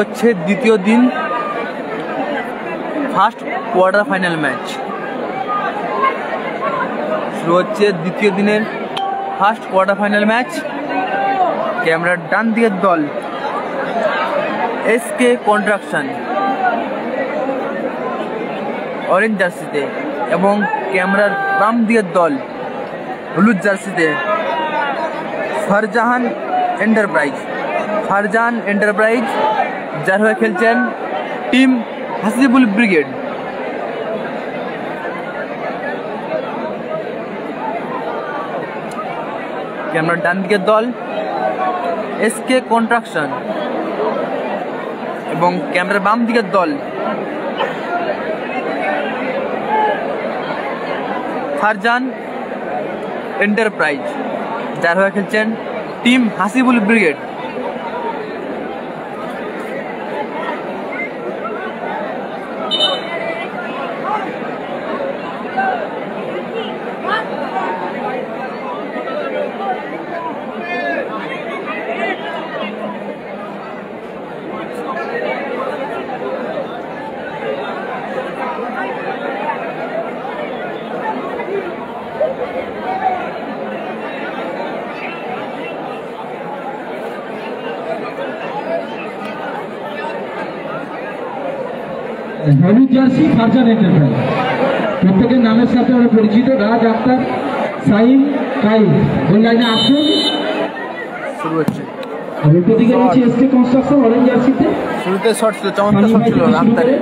হচ্ছে দ্বিতীয় দিন ফার্স্ট কোয়ার্টার ফাইনাল ম্যাচ। শুরু হচ্ছে দ্বিতীয় দিনের ফার্স্ট কোয়ার্টার ফাইনাল ম্যাচ। ক্যামেরার ডান দিকের দল এসকে কনস্ট্রাকশন অরেঞ্জ জার্সিতে এবং ক্যামেরার বাম দিকের দল হলুদ জার্সিতে ফারজাহান এন্টারপ্রাইজ যার হয়ে খেলছেন টিম হাসিবুল ব্রিগেড। ক্যামেরার ডান দিকের দল এসকে কনস্ট্রাকশন এবং ক্যামেরার বাম দিকের দল ফারজান এন্টারপ্রাইজ যার হয়ে খেলছেন টিম হাসিবুল ব্রিগেড। হলুদ জার্সি ফারজান এন্টারপ্রাইজ, প্রত্যেকের নামের সাথে আমরা পরিচিত। রাজ আক্তার, সাইম, কাই গোল লাইনে আসুন। শুরু হচ্ছে দিকে রয়েছে এসকে কনস্ট্রাকশন অরেঞ্জ জার্সিতে। শুরুতে শট ছিল, চমৎকার শট ছিল আক্তারের।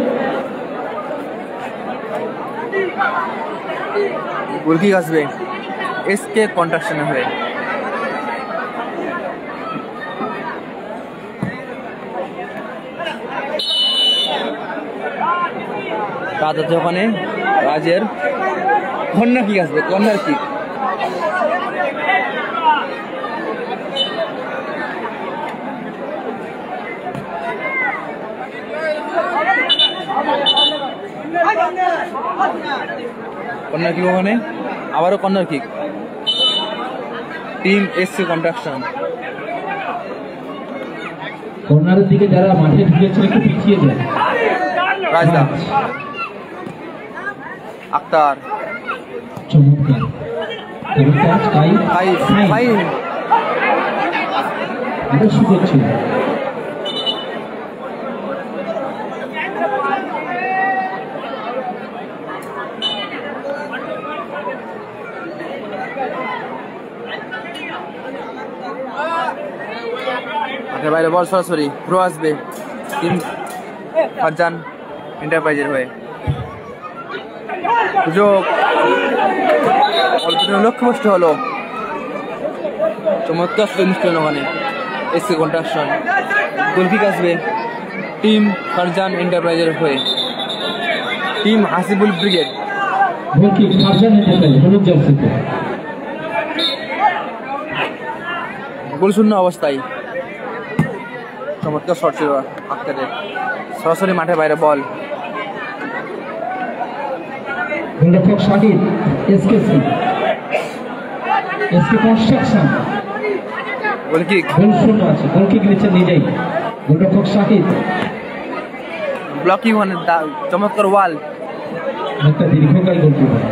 গোলকিক আসবে এসকে কনস্ট্রাকশনের হয়ে। রাজ আছে ওখানে, রাজের কর্নার কিক আসবে, কর্নার কিক। কর্নার কিক ওখানে, আবারও corner kick, team SK construction. কর্নারের দিকে যারা মাঠে ঢুকেছে একটু পিছিয়ে যায়। রাজদা, আক্তার, চমৎকার করছে। বাইরে বল সরাসরি থ্রো আসবে টিম ফারজান এন্টারপ্রাইজের হয়ে। সুযোগ লক্ষ্যভ্রষ্ট হলো, চমৎকার সুযোগ ওখানে এসকে কনস্ট্রাকশন। গোলকিক আসবে টিম ফারজান এন্টারপ্রাইজের হয়ে, team Hasibul brigade. Goal kick Farzan enterprise হলুদ জার্সিতে। গোল শূন্য অবস্থায় চমৎকার শট ছিল আক্তারের, সরাসরি মাঠে বাইরে বল। গোলরক্ষক শাহিদ, এসকে কনস্ট্রাকশন। গোলকিক, গোল শূন্য আছে, গোলকিক নিচ্ছেন নিজেই গোলরক্ষক শাহিদ। ব্লকিং ওখানে চমৎকার ওয়াল, একটা দীর্ঘকাল গোলকিপার।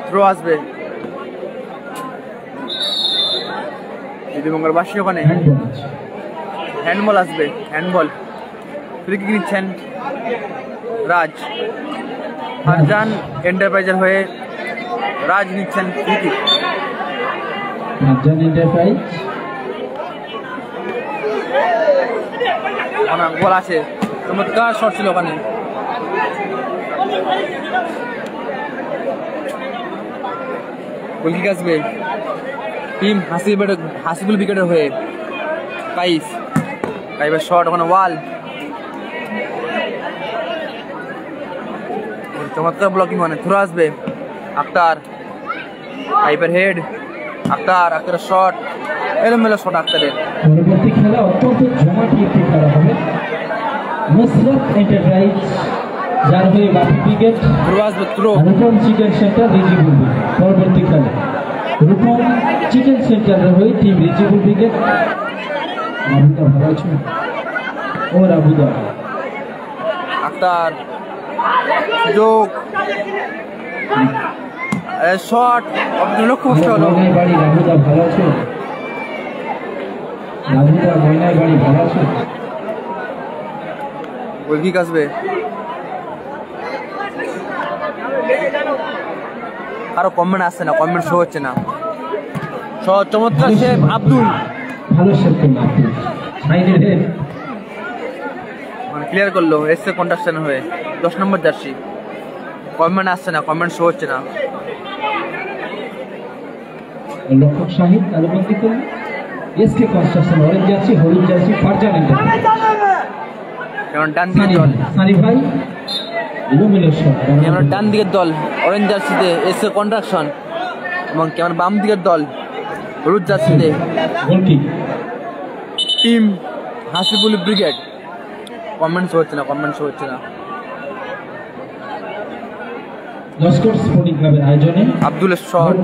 থ্রো আসবে দিদিমঙ্গলবাসী ওখানে, হ্যান্ডবল আসবে, হ্যান্ডবল। ফ্রি কিক নিচ্ছেন রাজ, ফারজান এন্টারপ্রাইজের হয়ে রাজ নিচ্ছেন ফ্রি কিক। ফারজান এন্টারপ্রাইজ গোল আছে, চমৎকার শট ছিল ওখানে। গোলকিক আসবে টিম হাসিবুল ব্রিগেডের হয়ে কাইফের শট ওখানে ওয়াল। চমৎকার ব্লকিং মানে থ্রো আসবে আক্তার, কাইফের হেড, আক্তারের শট, এলোমেলো শট আক্তারের। পরবর্তী খেলা অত্যন্ত জমাটি একটি খেলা হবে। নুসরাত এন্টারপ্রাইজ যার হয়ে বাপি ব্রিগেড, থ্রো আসবে, থ্রো অনুপম চিকেন সেন্টার রিজি বলবে। পরবর্তী খেলা রূপম চিকেন সেন্টারের হয়ে টিম রিচিবল ব্রিগেড। রাবুদা ভালো আছে ও রাবুদা আক্তার যোগ শট লক্ষ্য কষ্ট হলো। বাড়ি রাবুদা ভালো আছে, রাবুদা ময়নার বাড়ি ভালো আছে। গোলকিক আসবে, কারো কমেন্ট আসছে না, কমেন্ট শো হচ্ছে না। চমৎকার সেভ আব্দুল, ভালো সেভ করলো আব্দুল, সাইডের হেড মানে ক্লিয়ার করলো এসে কন্ট্রাকশন হয়ে 10 নম্বর জার্সি। কমেন্ট আসছে না, কমেন্ট শো হচ্ছে না। লক্ষক শাহিদ তালুবন্দি করল এসকে কনস্ট্রাকশন অরেঞ্জ জার্সি, হলুদ জার্সি ফারজান এন্টারপ্রাইজ। কারণ ডান দিকের দল সানি ভাই ক্যামেরার ডান দিকের দল অরেঞ্জ জার্সিতে এসে কন্ট্রাকশন, এবং ক্যামেরার বাম দিকের দল হলুদ জার্সিতে team Hasibul brigade. Comment show হচ্ছে না, কমেন্ট শো হচ্ছে না। লস্কর স্পোর্টিং ক্লাবের আয়োজনে আব্দুলের শট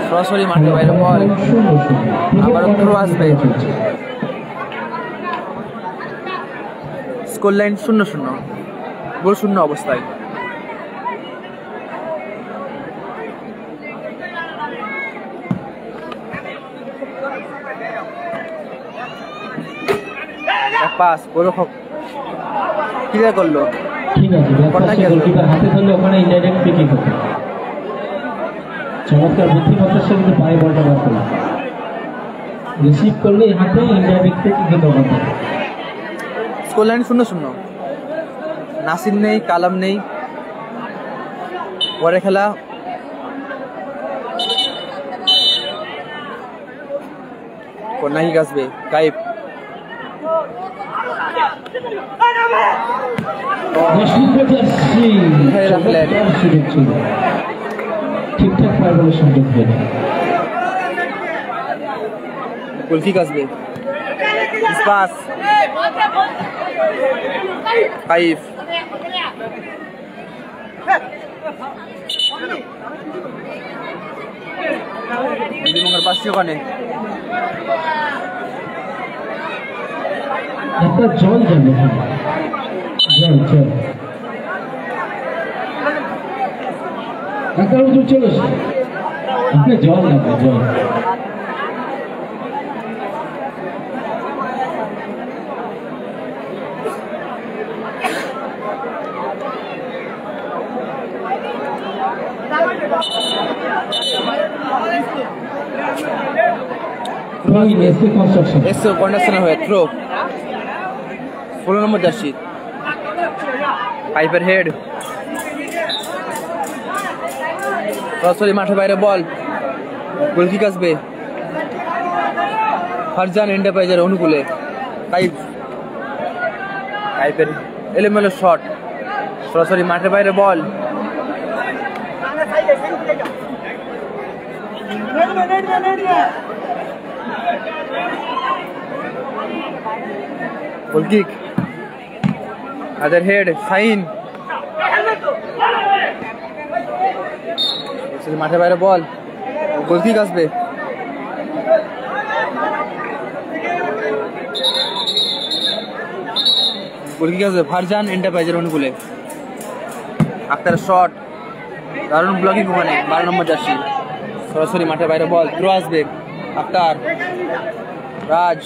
সরাসরি মাঠের বাইরে বল, আবার থ্রো আসবে। স্কোর লাইন 0-0, গোল শূন্য অবস্থায়। পাস গোলরক্ষক ক্লিয়ার করলো, ঠিক আছে গোলকিপার হাতে ধরলে ওখানে ইনডাইরেক্ট পিকিং হতো। চমৎকার বুদ্ধিমত্তার সাথে পায়ে বলটা বার করলো, রিসিভ করলে হাতে ইনডাইরেক্ট পিকিং হতো। স্কোর লাইন 0-0, নাসির নেই, কালাম নেই, পরে খেলা কর্নাকিক আসবে। কাইপ ঠিকঠাক পায়ে বলে সংযোগ হয়ে গোলকিক আসবে। পাস কাইফ, বিধিমঙ্গল পাচ্ছি ওখানে একটা জল যাবে, জল জল একটা চলে আপনি জল লাগবে, জল হয়ে থ্রো 16 নম্বর জার্সি। পাইপের হেড সরাসরি মাঠের বাইরে বল, গোলকিক আসবে ফারজান এন্টারপ্রাইজের অনুকূলে। পাইপের এলোমেলো শট, সরাসরি মাঠের বাইরে বল, গোলকিক আদার হেড সাইন, মাঠের বাইরে বল, গোলকিক আসবে। গোলকিক আসবে ফারজান এন্টারপ্রাইজের অনুকূলে। আক্তার শট, দারুণ ব্লকিং ওখানে 12 নম্বর জার্সি। সরাসরি মাঠের বাইরে বল, থ্রো আসবে। আক্তার, রাজ,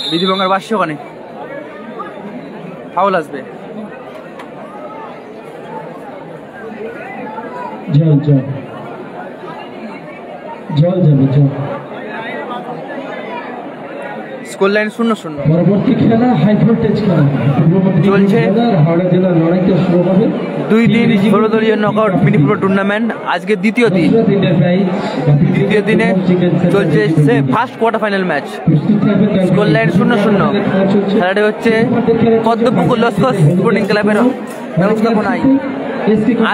বিধিবঙ্গের বাসী ওখানে ফাউল আসবে। জল জল জল যাবে, জল। Score line 0-0। পরবর্তী খেলা হাই ভোল্টেজ খেলা চলছে, হাওড়া জেলার লড়াইটা শুরু হবে। 2 দিন 16 দলীয় নকআউট মিনি প্রো টুর্নামেন্ট, আজকে দ্বিতীয় দিন। দ্বিতীয় দিনে চলছে first quarter final match. Score line 0-0। খেলাটি হচ্ছে পদ্মপুকুর লস্কর স্পোর্টিং ক্লাবের ব্যবস্থাপনায়।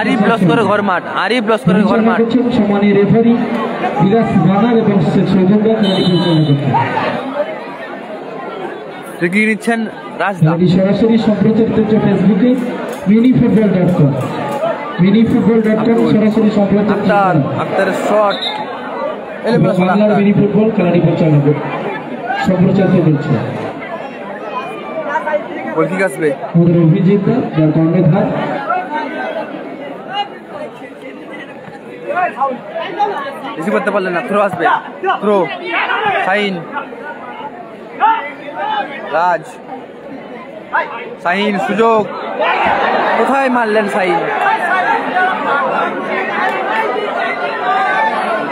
আরিফ লস্করের ঘর মাঠ, আরিফ লস্করের ঘর মাঠ। সমানে রেফারি বিরাজ বানার এবং সৌজন্যা খেলাটি পরিচালনা করছেন। এগিয়ে নিচ্ছেন রাজদা। সরাসরি সম্প্রচারিত হচ্ছে ফেসবুকে মিনি ফুটবল.com। minifutbol.com সরাসরি সম্প্রচার আক্তারের শট বাংলার মিনি ফুটবল খেলাটি পরিচালনা সম্প্রচারিত করছে। গোলকিক আসবে আমাদের অভিজিৎ যার কর্ণধার। রিসিভ করতে পারলেন না, থ্রো আসবে, থ্রো, সাইন, রাজ, সাইন, সুযোগ, কোথায় মারলেন সাইন।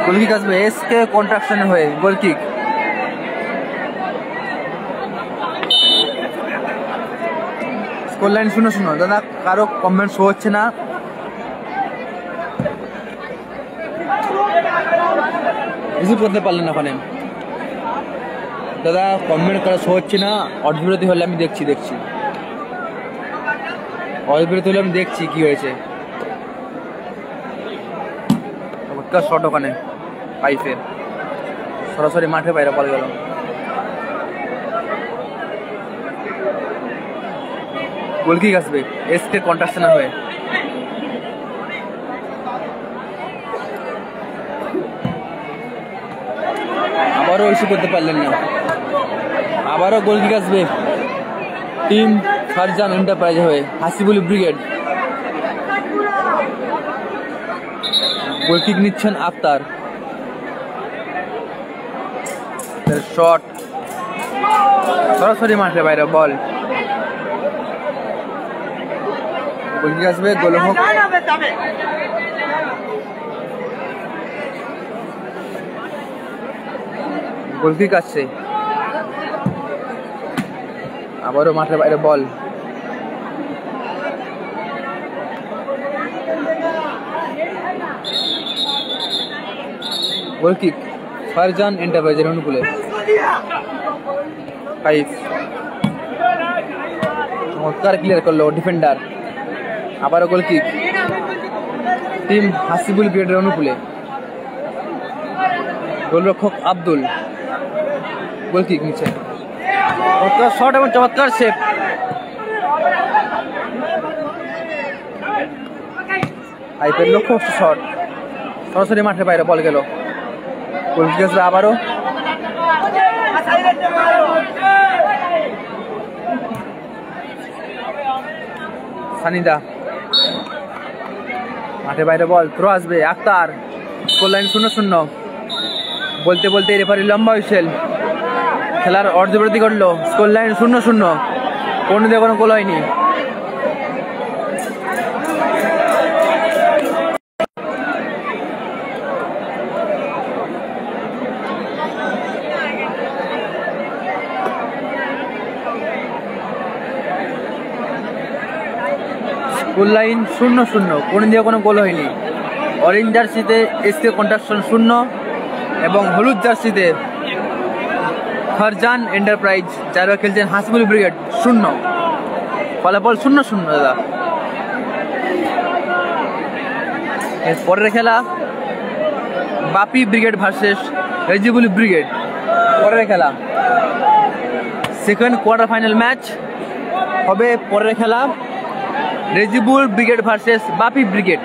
গোলকিক আসবে এসকে কন্ট্রাকশন হয়ে, গোলকিক। Score line 0-0। দাদা কারো কমেন্ট শো হচ্ছে না, রিসিভ করতে পারলেন না ওখানে। দাদা কমেন্ট করা শো হচ্ছে না, অর্ধবিরতি হলে আমি দেখছি অর্ধবিরতি হলে আমি দেখছি কি হয়েছে। শট ওখানে পাইপের সরাসরি মাঠে বাইরে বল গেল। গোলকিক আসবে এসকে কন্ট্রাকশন হয়ে। আবারও রিসিভ করতে পারলেন না, আবারও গোলকিক আসবে টিম ফারজান এন্টারপ্রাইজ হয়ে, হাসিবুল ব্রিগেড। গোলকিক নিচ্ছেন আক্তার, শট সরাসরি মাঠে বাইরে বল। গোলকিক আসবে, গোল হোক। গোলকিক আসছে, আবারও মাঠের বাইরে বল। গোলকিক ফারজান এন্টারপ্রাইজের অনুকূলে। চমৎকার ক্লিয়ার করলো ডিফেন্ডার। আবারও গোলকিক টিম হাসিবুল ব্রিগেডের অনুকূলে। গোলরক্ষক আব্দুল, গোলকিক নিচে, চমৎকার শট এবং চমৎকার সেভ। আইপিএল লক্ষ্য শট সরাসরি মাঠের বাইরে বল গেল। গোলকিক আসবে আবারও, সানিদা মাঠের বাইরে বল, থ্রো আসবে আক্তার। Score line 0-0। বলতে বলতে রেফারি লম্বা হুইসেল, খেলার অর্ধবিরতি করলো। স্কোর লাইন 0-0, কোনো দিয়ে কোনো গোল হয়নি। গোল লাইন 0-0, কোনো দিয়ে কোনো গোল হয়নি। অরেঞ্জ জার্সিতে এসকে কন্ট্রাকশন 0 এবং হলুদ জার্সিতে ফারজান এন্টারপ্রাইজ যারা খেলছেন হাসিবুল ব্রিগেড 0। ফলাফল 0-0 দাদা। এর পরের খেলা Bapi brigade versus Rezibul brigade. পরের খেলা সেকেন্ড কোয়ার্টার ফাইনাল ম্যাচ হবে। পরের খেলা রেজিবুল ব্রিগেড ভার্সেস বাপি ব্রিগেড।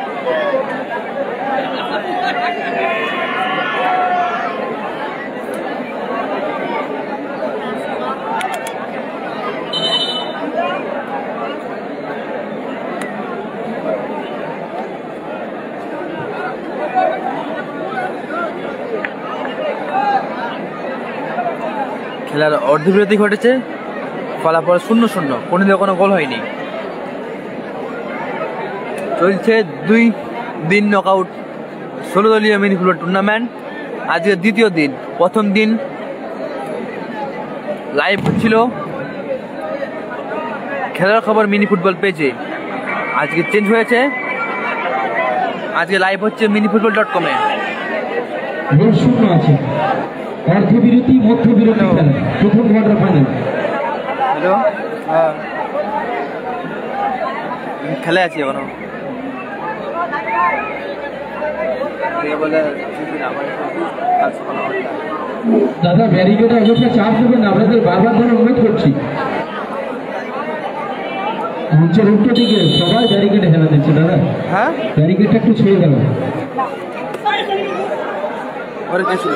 খেলার অর্ধবিরতি ঘটেছে, ফলাফল 0-0, কোনো দিকে কোনো গোল হয়নি। চলছে 2 দিন নকআউট 16 দলীয় মিনি ফুটবল টুর্নামেন্ট। আজকে দ্বিতীয় দিন। প্রথম দিন লাইভ হচ্ছিল খেলার খবর মিনি ফুটবল পেজে, আজকে চেঞ্জ হয়েছে, আজকে লাইভ হচ্ছে minifutbol.com এ। অর্ধবিরতি মধ্যবিরতি খেলা, প্রথম কোয়ার্টার ফাইনাল। হ্যালো, খেলা আছে এখনো। দাদা ব্যারিকেডে অবশ্যই চাপ দেবেন, আপনাদের বারবার ধরে অনুরোধ করছি। মঞ্চের উল্টো দিকে সবাই ব্যারিকেডে খেলা দিচ্ছে দাদা। হ্যাঁ ব্যারিকেডটা একটু ছুঁয়ে গেল। ওরে কে ছিল?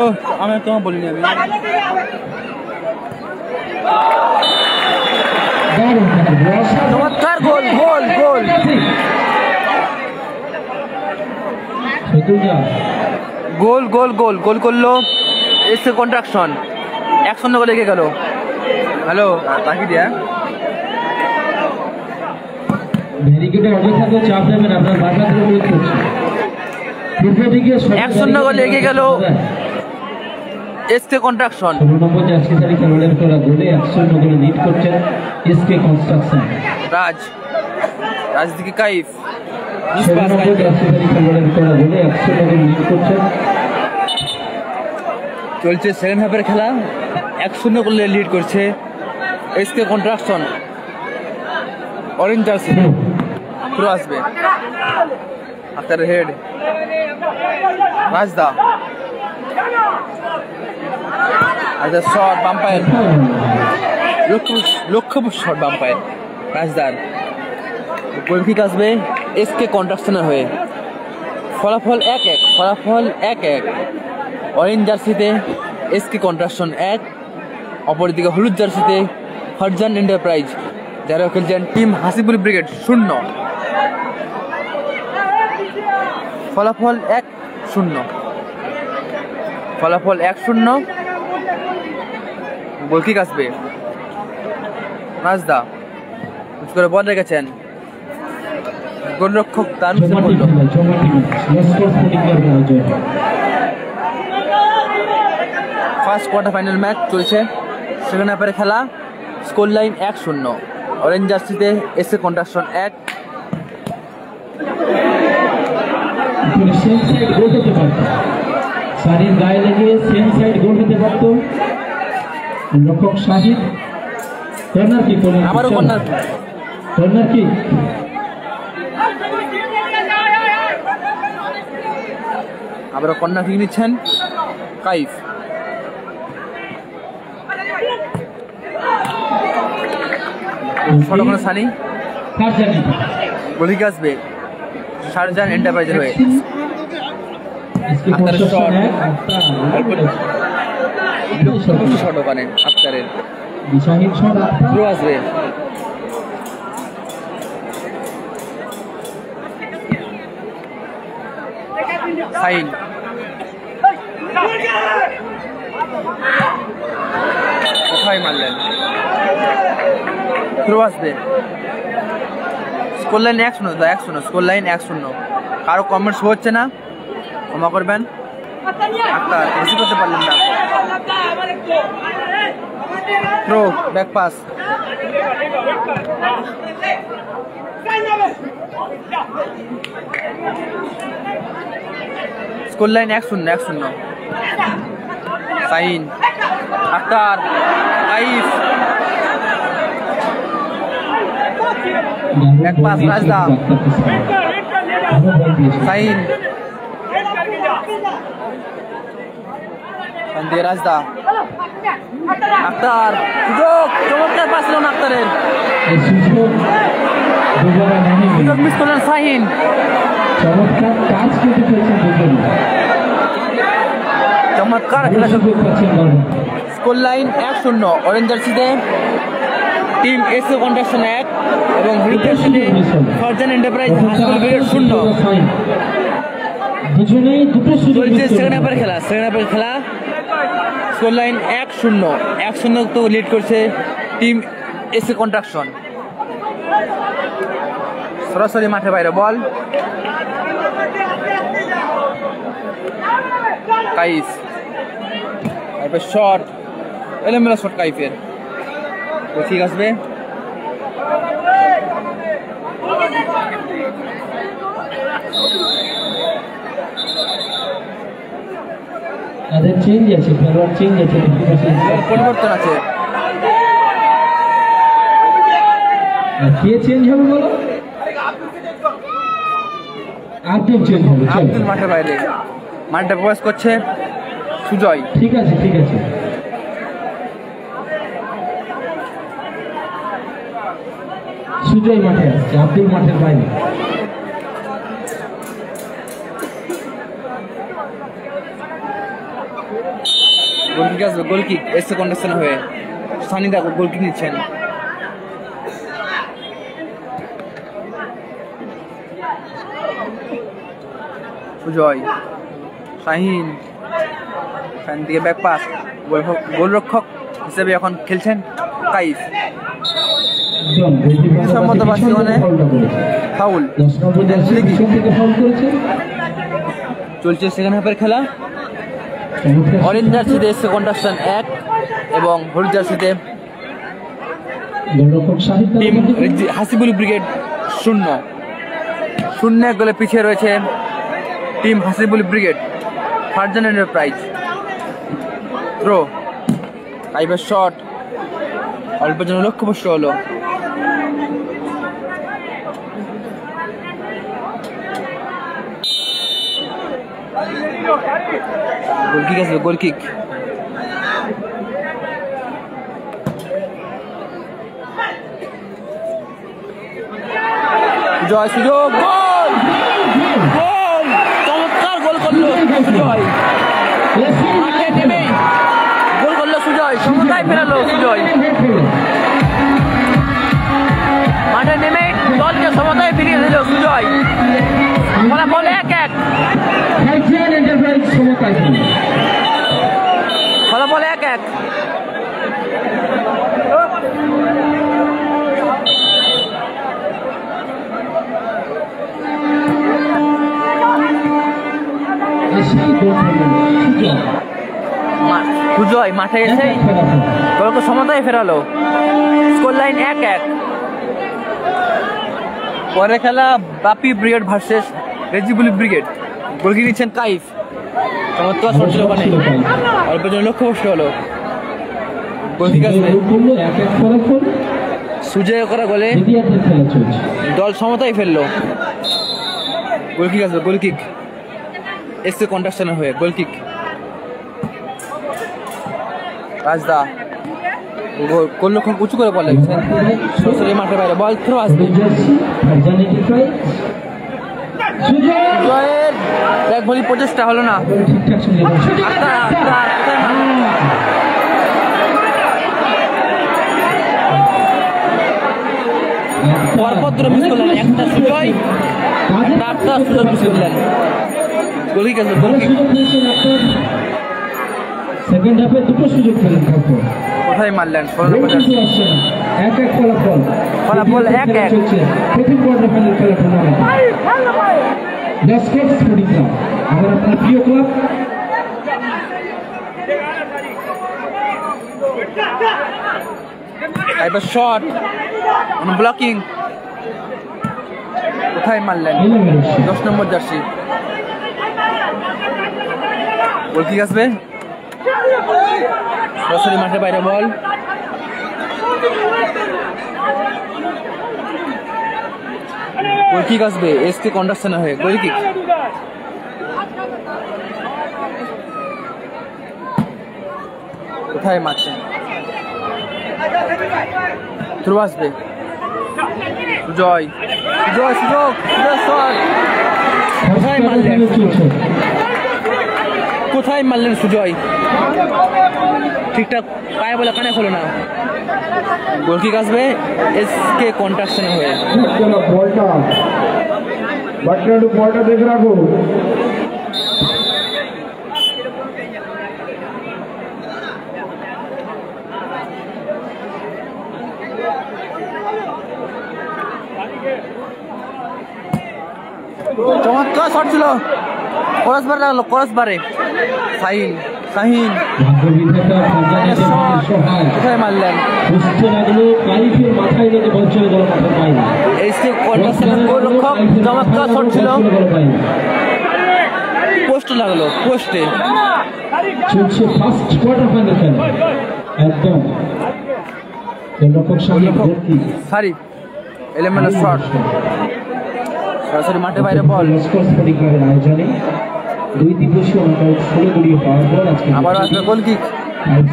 ও আমি তোমার বলিনি আমি। চমৎকার গোল গোল গোল। গোল গোল গোল গোল করলো এসে কন্ট্রাকশন 1-0 গোলে এগিয়ে গেল। হ্যালো তাকি দিয়া ব্যারিকেডে অযথাকে চাপ দেবেন, আপনার বাধা অনুরোধ করছি। পূর্ব দিকে 1-0 গোলে এগিয়ে গেল এসকে কন্ট্রাকশন। 16 নম্বর জার্সি ধারী খেলোয়াড়ের করা গোলে 1-0 গোলে লিড করছেন এসকে কনস্ট্রাকশন। রাজ দিকে কাইফ 16 নম্বর জার্সি ধারী খেলোয়াড়ের করা গোলে 1-0 গোলে লিড করছেন। চলছে সেকেন্ড হাফের খেলা, 1-0 গোলে লিড করছে এসকে কন্ট্রাকশন। অরেঞ্জ জার্সি পুরো আসবে আফটার হেড রাজদা আচ্ছা শট বাম্পায়ার লক্ষ্য শট বাম্পায়ার রাজদার গোল কিক আসবে এসকে কন্ট্রাকশনের হয়ে। ফলাফল 1-1 অরেঞ্জ জার্সিতে এসকে কন্ট্রাকশন 1, অপরদিকে হলুদ জার্সিতে ফারজান এন্টারপ্রাইজ যারা খেলছেন টিম হাসিবুল ব্রিগেড 0। ফলাফল 1-0 গোল কিক আসবে রাজদা করে বল রেখেছেন গোলরক্ষক দারুণ করল। ফার্স্ট কোয়ার্টার ফাইনাল ম্যাচ চলছে সেকেন্ড হাফের খেলা, স্কোর লাইন 1-0 অরেঞ্জ জার্সিতে এসে কন্ট্রাকশন 1। সারির গায়ে লেগে সেম সাইড গোল হতে পারত। রক্ষক শাহিদ কর্নার কি করলেন? আবারও কর্নার কি আবারও কর্নার কিক নিচ্ছেন কাইফ। সানি গোল কিক আসবে শারজান এন্টারপ্রাইজের হয়ে। শট ওখানে আফতারের পুরো আসবে সাইন কোথায় মারলেন পুরো আসবে। Score line 1-0 score line 1-0। কারো কমেন্ট শো হচ্ছে না, ক্ষমা করবেন। আক্তার বেশি করতে পারলেন না। Throw back pass score line 1-0 সাইন আক্তার কাইফ ব্যাক পাস রাজদা সাইন রাজদা আক্তার সুযোগ চমৎকার পাস ছিল আক্তারের সুযোগ মিস করলেন শাহিন। চমৎকার খেলা। স্কোর লাইন 1-0 অরেঞ্জ জার্সিতে টিম এসে কন্ট্রাকশন 1 এবং হলুদ জার্সিতে ফারজান এন্টারপ্রাইজ হাসপাতাল ব্রিগেড 0। চলছে সেকেন্ড হাফের খেলা স্কোর লাইন 1-0 তো লিড করছে টিম এসে কন্ট্রাকশন। সরাসরি মাঠে বাইরে বল কাইফ শট এলোমেলো শট কাইফের ঠিক আসবে। পরিবর্তন আছে। কে চেঞ্জ হবে বলো? আব্দুল চেঞ্জ হবে। আব্দুল মাঠের বাইরে, মাঠে প্রবেশ করছে সুজয়। ঠিক আছে সুজয় মাঠে আসছে, আব্দুল মাঠের বাইরে। গোলকিক আসবে, গোলকিক এসে কন্ডিশন হয়ে সানি দেখো গোলকিক নিচ্ছেন। সুজয়, শাহিন, শাহিন থেকে ব্যাক পাস, গোলরক্ষক হিসেবে এখন খেলছেন কাইফ। সম্মত বাসিগণে ফাউল চলছে সেকেন্ড হাফের খেলা। অরেঞ্জ জার্সিতে এসছে কন্ট্রাকশন 1 এবং হলুদ জার্সিতে টিম হাসিবুল ব্রিগেড 0-0 গোলে পিছিয়ে রয়েছে team Hasibul brigade. Farzan enterprise throw, কাইফের শট অল্পের জন্য লক্ষ্যভ্রষ্ট হলো। গোলকিক আসবে, গোলকিক জয়, সুযোগ, গোল, গোল, চমৎকার গোল করলো সুজয়। মাঠে নেমে গোল করলো সুজয়, সমতায় ফেরালো সুজয়। মাঠে নেমে দলকে সমতায় ফিরিয়ে দিল সুজয়। ফলাফল 1-1, ফলাফল 1-1। সুজয় মাঠে এসে দলকে সমতায় ফেরালো। Score line 1-1। পরে খেলা Bapi brigade versus Rezibul brigade. Goal kick নিচ্ছেন কাইফ, চমৎকার শট ছিল ওখানে, অল্পের জন্য লক্ষ্যভ্রষ্ট হলো। গোলকিক আসবে, সুজয় করা গোলে দল সমতায় ফেললো। গোলকিক আসবে, গোলকিক এসছে কন্ট্রাকশনের হয়ে। গোলকিক রাজদা গোলরক্ষক উঁচু করে বল লাগছে, সরাসরি মাঠের বাইরে বল থ্রো আসবে। জয়ের ব্যাক ভলি প্রচেষ্টা হলো না। পরপর দুটো মিস করলেন, একটা সুজয়, একটা সুযোগ মিস করলেন। গোলকিক আসবে, গোলকিক সেকেন্ড হাফে দুটো সুযোগ পেলেন, কোথায় মারলেন? ফলাফল 1-1 প্রথম কোয়ার্টার ফাইনাল খেলা টুর্নামেন্ট। লস্কর স্পোর্টিং ক্লাব, আমার আপনার প্রিয় ক্লাব। এবার শট, ব্লকিং, কোথায় মারলেন? 10 নম্বর জার্সি। গোলকিক আসবে, সরাসরি মাঠের বাইরে বল। গোলকিক আসবে এসকে কন্ডাকশন হয়ে। গোলকিক কোথায় মারছেন? থ্রো আসবে, সুজয়, সুজয়, সুযোগ, শট, কোথায় মারলেন? কোথায় মারলেন সুজয়? ঠিকঠাক পায়ে বলে কানে হলো না। গোলকিক আসবে এসকে কন্ট্রাকশনে হয়ে। বলটা দেখে রাখো। চমৎকার শট ছিল, ক্রস বার লাগলো, ক্রস বারে শাহিন, শাহিন কোথায় মারলেন? এসকে কন্ট্রাকশনের গোলরক্ষক, চমৎকার শট ছিল, পোস্টে লাগলো, পোস্টে। চলছে ফার্স্ট কোয়ার্টার ফাইনাল খেলা, একদম গোলরক্ষক সারি এলিমেন্ট শট, সরাসরি মাঠে বাইরে বল। আয়োজনে 2 দিবসীয় নকআউট 16 দলীয় পাওয়ার বল আজকে আবার আসবে গোলকিক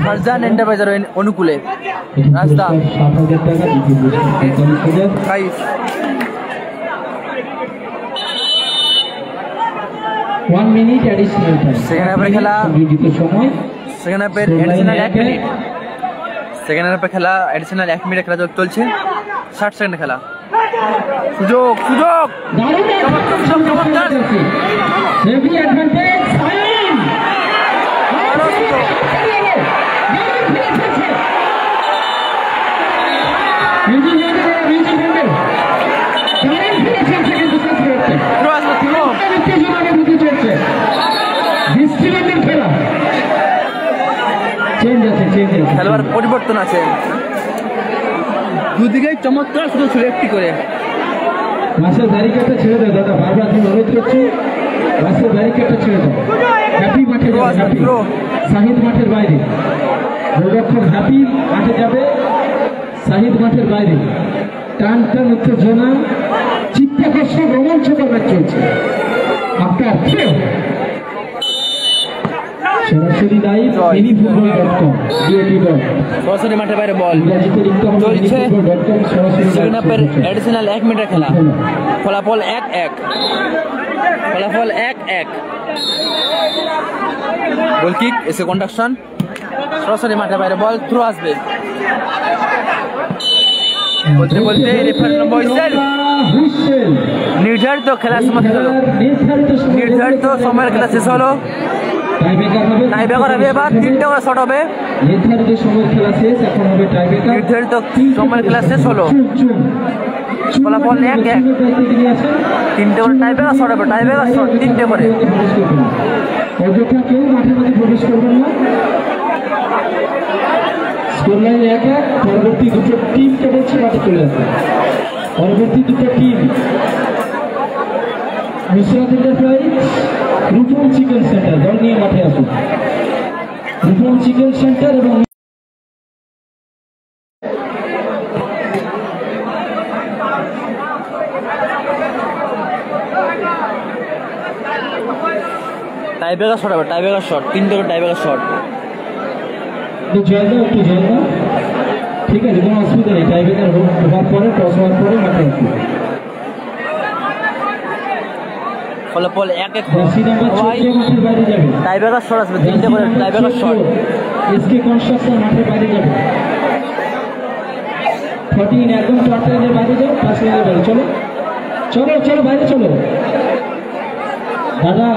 ফারজান এন্টারপ্রাইজের অনুকূলে। রাস্তা 7,000 টাকা, দ্বিতীয় পুরস্কার 45,000। Kaif 1 minute additional time. Second হাফের খেলা, সংযোজিত সময়। সেকেন্ড হাফের অ্যাডিশনাল 1 মিনিট, সেকেন্ড হাফের খেলা অ্যাডিশনাল 1 মিনিট খেলা চলছে। 60 সেকেন্ডের খেলা, সুযোগ সুযোগ চমৎকার হেভি অ্যাডভান্টেজ সাইন। খেলোয়াড় পরিবর্তন আছে, দুদিকে চমৎকার সুযোগ ছিল একটি করে। মাসের ব্যারিকেডটা ছেড়ে দাও দাদা, বারবার তুমি অনুরোধ করছি, মাসের ব্যারিকেডটা ছেড়ে দাও। হ্যাপি মাঠে যাবে, হ্যাপি শাহিদ মাঠের বাইরে, গোলরক্ষক হ্যাপি মাঠে যাবে, শাহিদ মাঠের বাইরে। টান টান উত্তেজনা, চিত্তাকর্ষক রোমাঞ্চকর ম্যাচ চলছে। আপনার সরাসরি লাইভ minifutbol.com সরাসরি মাঠের বাইরে বল চলছে। সেকেন্ড হাফের অ্যাডিশনাল 1 মিনিটের খেলা, ফলাফল 1-1, ফলাফল 1-1। গোল কিক এসে কন্ডাকশন, সরাসরি মাঠের বাইরে বল, থ্রো আসবে। বলতে বলতে নির্ধারিত খেলা সমাপ্ত হলো, নির্ধারিত সময়ের খেলা শেষ হলো। টাইব্রেকার হবে, এবার 3টে করে শট হবে। নির্ধারিত সময়ের খেলা শেষ, এখন হবে টাইব্রেকার। নির্ধারিত সময়ের খেলা শেষ হলো, ফলাফল 1-1। 3টে করে টাইব্রেকার শট হবে, টাইব্রেকার শট 3টে করে। অযথা কেউ মাঠের মধ্যে প্রবেশ করবেন না। Score line 1-1। পরবর্তী দুটো টিমকে বলছি মাঠে চলে আসবে। পরবর্তী দুটো team Nusrat enterprise, Rupam chicken centre, দল নিয়ে মাঠে আসুন। রূপম চিকেন সেন্টার এবং টাইব্রেকার শট হবে, টাইব্রেকার শট 3টে করে টাইব্রেকার শট। একটু জল দাও, ঠিক আছে, কোনো অসুবিধা নেই। টাইব্রেকার হওয়ার পরে, টস হওয়ার পরে মাঠে আসবে। ফলাফল 1-1। মাঠের বাইরে যাবে, টাইব্রেকার শট আসবে, 3টে করে টাইব্রেকার শট। এসকে কনস্ট্রাকশন মাঠের বাইরে যাবে। 14 একদম টার্টেলের বাইরে যাও, পাঁচ লাইনের বাইরে চলো চলো চলো, বাইরে চলো দাদা।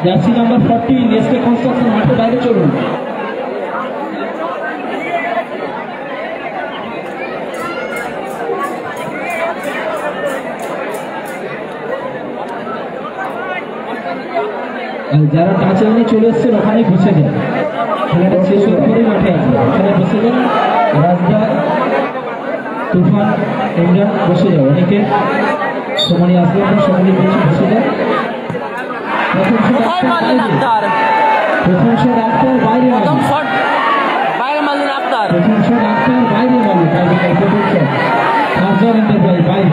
জার্সি নাম্বার 14 এসকে কনস্ট্রাকশন মাঠের বাইরে চলুন। যারা টাচ লাইনে চলে এসছেন ওখানে বসে যান, খেলাটা শেষ হওয়ার পরে মাঠে আসবে, ওখানে বসে যান। রাজদা, তুফান, ইমরান বসে যাও। অনেকে সময় আসবে, সময় বলছি বসে যান। প্রথম শট আক্তার বাইরে, প্রথম শট বাইরে মারলেন আক্তার, প্রথম শট আক্তার বাইরে মারল। প্রথম শট ফারজান এন্টারপ্রাইজ বাইরে।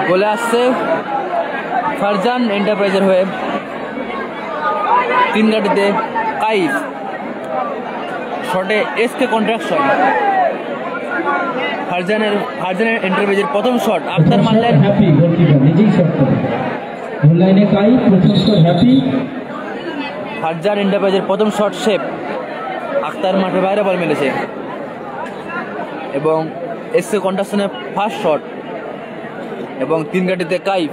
গোলে আসছে ফারজান এন্টারপ্রাইজের হয়ে। 3 গাড়িতে কাইফ, শটে এসকে কন্ট্রাকশন। ফারজানের এন্টারপ্রাইজের প্রথম শট আক্তার মারলেন। হ্যাপি গোলকিপার নিজেই শট করে। গোল লাইনে কাইফ, প্রথম শট হ্যাপি। ফারজান এন্টারপ্রাইজের প্রথম শট সেভ, আক্তার মাঠের বাইরে বল মেরেছে। এবং এসকে কন্ট্রাকশনের ফার্স্ট শট এবং 3 গাড়িতে কাইফ।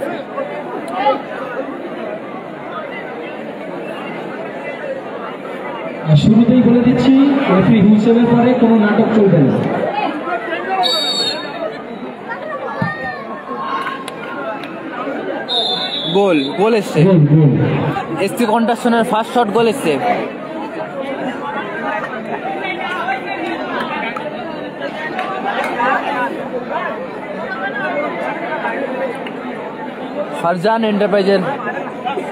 শুরুতেই বলে দিচ্ছি, রেফারি হুইসেলের পরে কোনো নাটক চলবে না। গোল এসছে, এসকে কন্ট্রাকশনের ফার্স্ট শট গোল এসছে। ফারজান এন্টারপ্রাইজের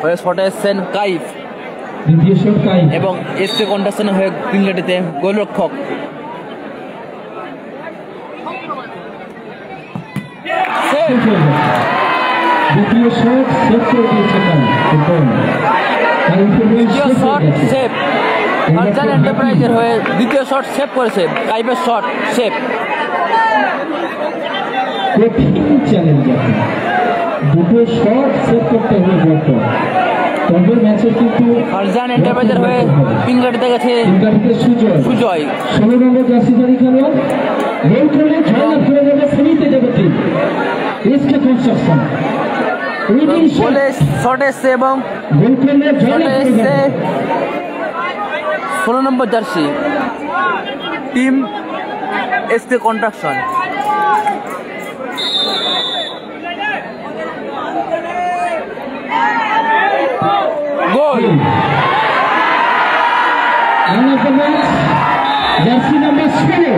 হয়ে শটে এসছেন কাইফ এবং এসকে কন্ট্রাকশনের হয়ে 3 গাড়িতে গোলরক্ষক। দ্বিতীয় শট সেভ করে দিয়েছে দ্বিতীয় শট সেভ ফারজান এন্টারপ্রাইজের হয়ে দ্বিতীয় শট সেভ করেছে কাইবের শট সেভ কঠিন চ্যালেঞ্জ দুটো শট সেভ করতে হবে ডক্টর তবে ম্যাচে কিন্তু ফারজান এন্টারপ্রাইজের হয়ে পিঙ্গাটিতে গেছে সুজয় 16 নম্বর জার্সিধারী খেলোয়াড় গোল করলে জয়লাভ করে যাবে সেমিতে যাবে টিম এসকে কনস্ট্রাকশন বলে শট এসছে এবং গোল করলে শটে জয়লাভ করে এসছে যাবে 16 নম্বর jersey team SK construction goal man of the match jersey number 16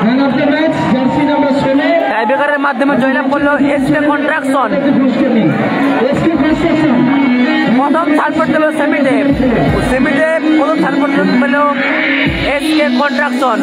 man of the match jersey number 16 টাইব্রেকারের মাধ্যমে জয়লাভ করলো এসকে কন্ট্রাকশন এসকে কনস্ট্রাকশন প্রথম ছাড়পত্র পেল সেমিতে প্রথম ছাড়পত্র পেল এসকে কন্ট্রাকশন